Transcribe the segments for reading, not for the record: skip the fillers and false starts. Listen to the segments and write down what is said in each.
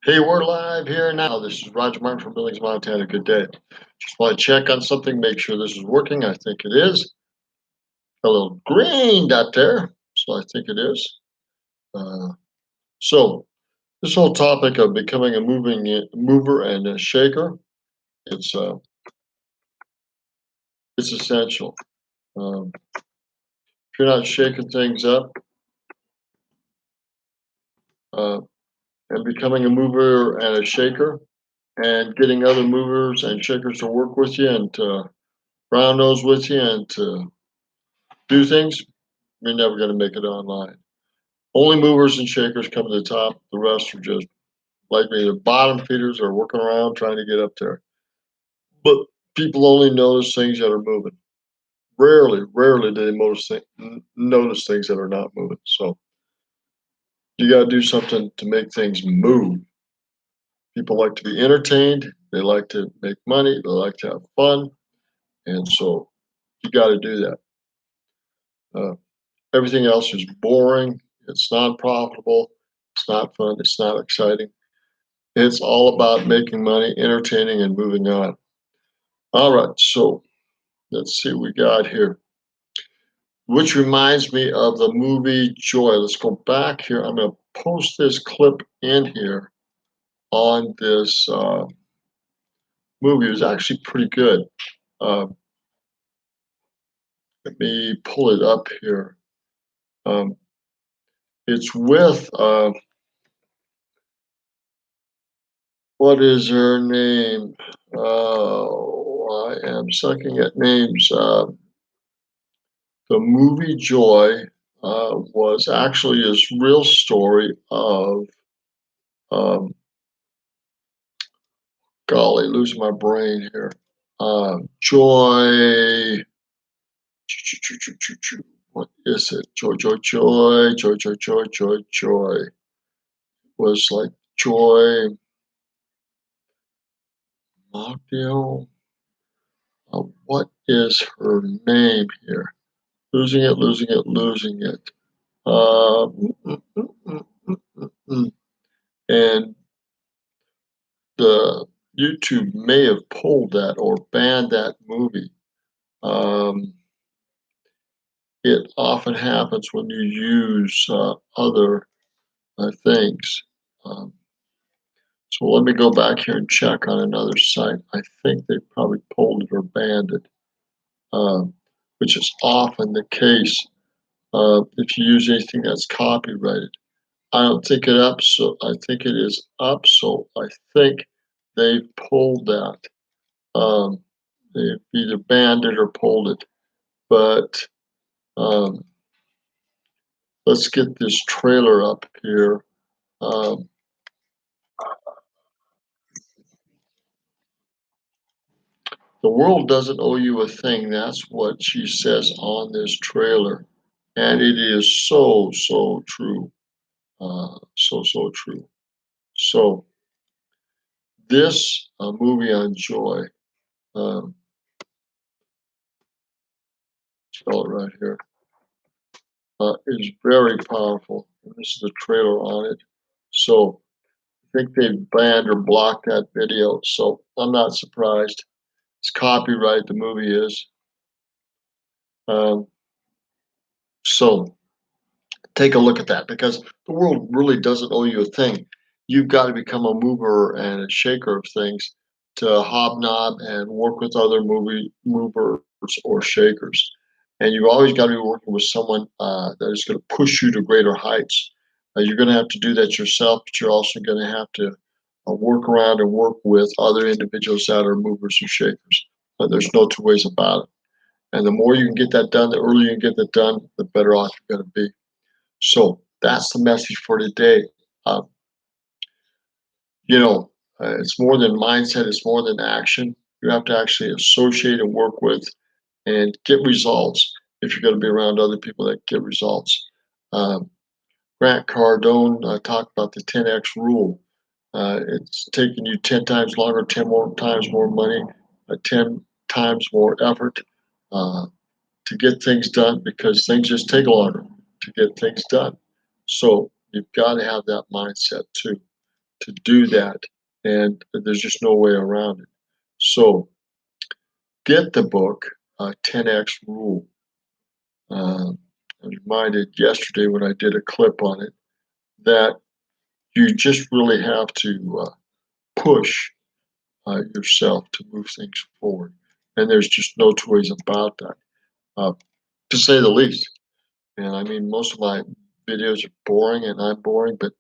Hey, we're live here now. This is Roger Martin from Billings, Montana. Good day. Just want to check on something, make sure this is working. I think it is. A little green dot there, so I think it is. Uh, so this whole topic of becoming a mover and a shaker, it's uh, it's essential. If you're not shaking things up uh, and becoming a mover and a shaker, and getting other movers and shakers to work with you and to brown nose with you and to do things, you're never going to make it online. Only movers and shakers come to the top. The rest are just like me, the bottom feeders are working around trying to get up there. But people only notice things that are moving. Rarely do they notice things that are not moving. So you got to do something to make things move. People like to be entertained. They like to make money. They like to have fun. And so you got to do that. Uh, Everything else is boring. It's not profitable. It's not fun. It's not exciting. It's all about making money, entertaining, and moving on. All right, so let's see what we got here. Which reminds me of the movie Joy. Let's go back here. I'm going to post this clip in here on this movie. It was actually pretty good. Uh, Let me pull it up here. Um, it's with, what is her name? I am sucking at names. The movie Joy was actually his real story of, um, golly, losing my brain here. Joy, what is it? Joy. Was like Joy Mockdale. What is her name here? Losing it. Uh, mm, mm, mm, mm, mm, mm, mm. And the YouTube may have pulled that or banned that movie. Um, it often happens when you use other things. Um, so let me go back here and check on another site. I think they probably pulled it or banned it, which is often the case if you use anything that's copyrighted. I don't think it up, so I think it is up. So I think they pulled that. Um, they've either banned it or pulled it. But um, let's get this trailer up here. Um, the world doesn't owe you a thing. That's what she says on this trailer. And it is so true. So true. So this movie on joy, um, spell it right here, is very powerful. And this is the trailer on it. So I think they banned or blocked that video. So I'm not surprised. It's copyright, the movie is. Um, so take a look at that because the world really doesn't owe you a thing. You've got to become a mover and a shaker of things to hobnob and work with other movers or shakers. And you've always got to be working with someone that is going to push you to greater heights. You're going to have to do that yourself, but you're also going to have to work around and work with other individuals that are movers or shakers. There's no two ways about it. And the more you can get that done, the earlier you can get that done, the better off you're going to be. So that's the message for today. Uh, you know, it's more than mindset, it's more than action. You have to actually associate and work with and get results if you're going to be around other people that get results. Um, Grant Cardone talked about the 10x rule. It's taking you 10 times longer, 10 more times more money, 10 times more effort uh, to get things done because things just take longer to get things done. So you've got to have that mindset too. to do that, and there's just no way around it. So get the book, 10X Rule. I was reminded yesterday when I did a clip on it that you just really have to push yourself to move things forward. And there's just no two ways about that, to say the least. And I mean, most of my videos are boring and I'm boring, but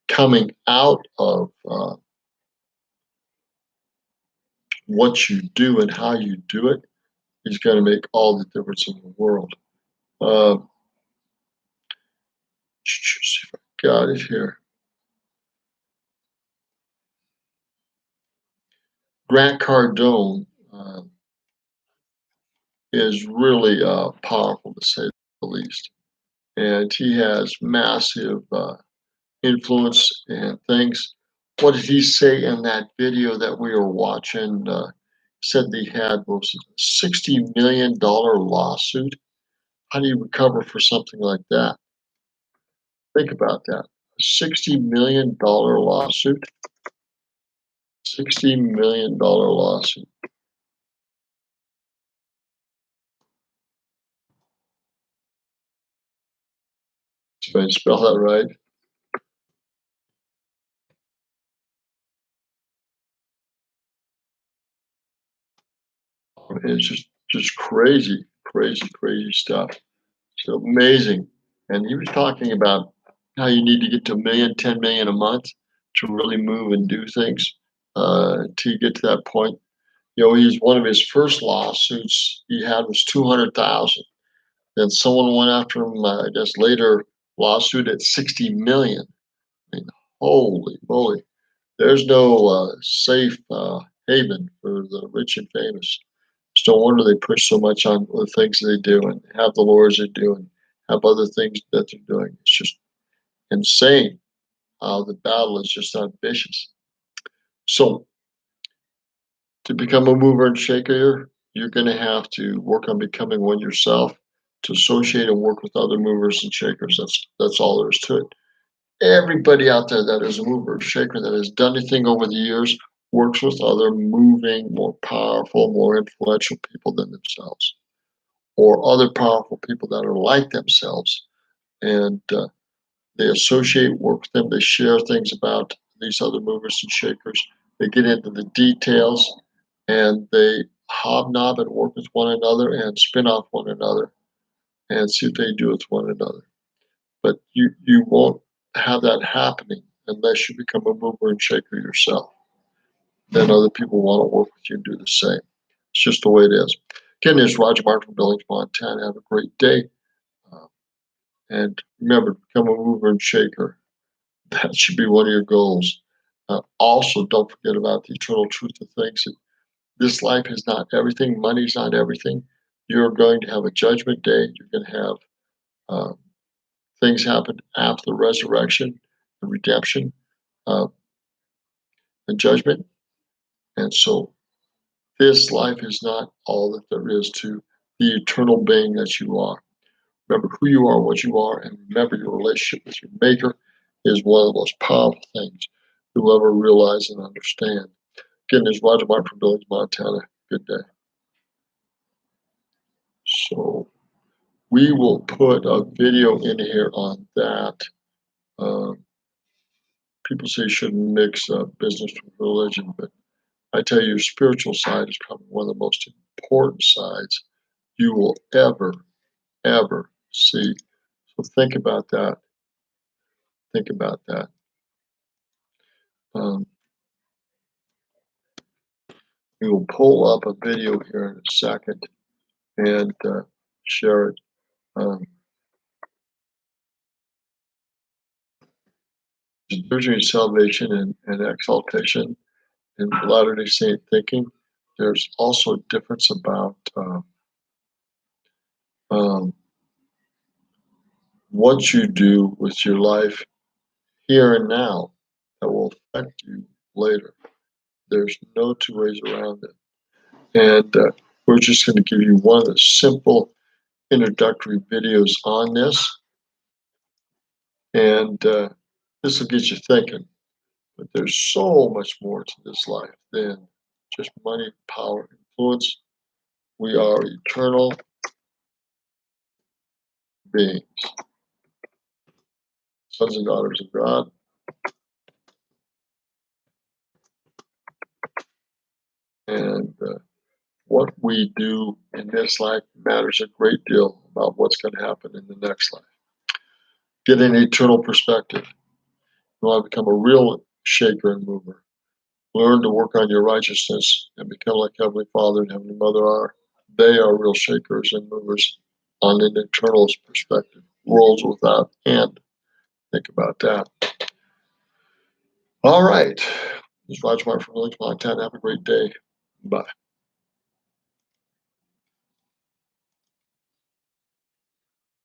coming out of what you do and how you do it is going to make all the difference in the world. See if I got it here. Grant Cardone is really powerful, to say the least. And he has massive influence and things. What did he say in that video that we were watching? Said that he had was a $60 million lawsuit. How do you recover for something like that? Think about that. A $60 million lawsuit. $60 million lawsuit. Did I spell that right? It's just crazy, crazy stuff. So amazing. And he was talking about how you need to get to 10 million a month to really move and do things to get to that point. You know, he's one of his first lawsuits he had was 200,000. Then someone went after him, I guess later lawsuit at 60 million. I mean, holy moly. There's no safe haven for the rich and famous. It's no wonder they push so much on the things they do and have the lawyers they do and have other things that they're doing. It's just insane how the battle is just not vicious. So to become a mover and shaker, you're going to have to work on becoming one yourself, to associate and work with other movers and shakers. That's all there is to it. Everybody out there that is a mover or shaker that has done anything over the years works with other moving, more powerful, more influential people than themselves, or other powerful people that are like themselves. And they associate, work with them, they share things about these other movers and shakers. They get into the details and they hobnob and work with one another and spin off one another and see what they do with one another. But you won't have that happening unless you become a mover and shaker yourself. Then other people want to work with you and do the same. It's just the way it is. Again, this is Roger Martin from Billings, Montana. Have a great day. And remember, become a mover and shaker. That should be one of your goals. Also, don't forget about the eternal truth of things. This life is not everything. Money's not everything. You're going to have a judgment day. You're going to have things happen after the resurrection, the redemption, and judgment. And so this life is not all that there is to the eternal being that you are. Remember who you are, what you are, and remember your relationship with your Maker is one of the most powerful things you'll ever realize and understand. Again, this is Roger Martin from Billings, Montana. Good day. So we will put a video in here on that. People say you shouldn't mix business with religion, but I tell you, your spiritual side is probably one of the most important sides you will ever see. So think about that. Think about that. We will pull up a video here in a second and share it. Between salvation and exaltation in Latter-day Saint thinking, there's also a difference about what you do with your life here and now that will affect you later. There's no two ways around it. And we're just going to give you one of the simple introductory videos on this. And this will get you thinking. But there's so much more to this life than just money, power, influence. We are eternal beings, sons and daughters of God. And what we do in this life matters a great deal about what's going to happen in the next life. Get an eternal perspective. You want to become a real shaker and mover. Learn to work on your righteousness and become like Heavenly Father and Heavenly Mother are. They are real shakers and movers on an eternal perspective. Worlds without end. Think about that. All right. This is Roger Martin from Village, Montana. Have a great day. Bye.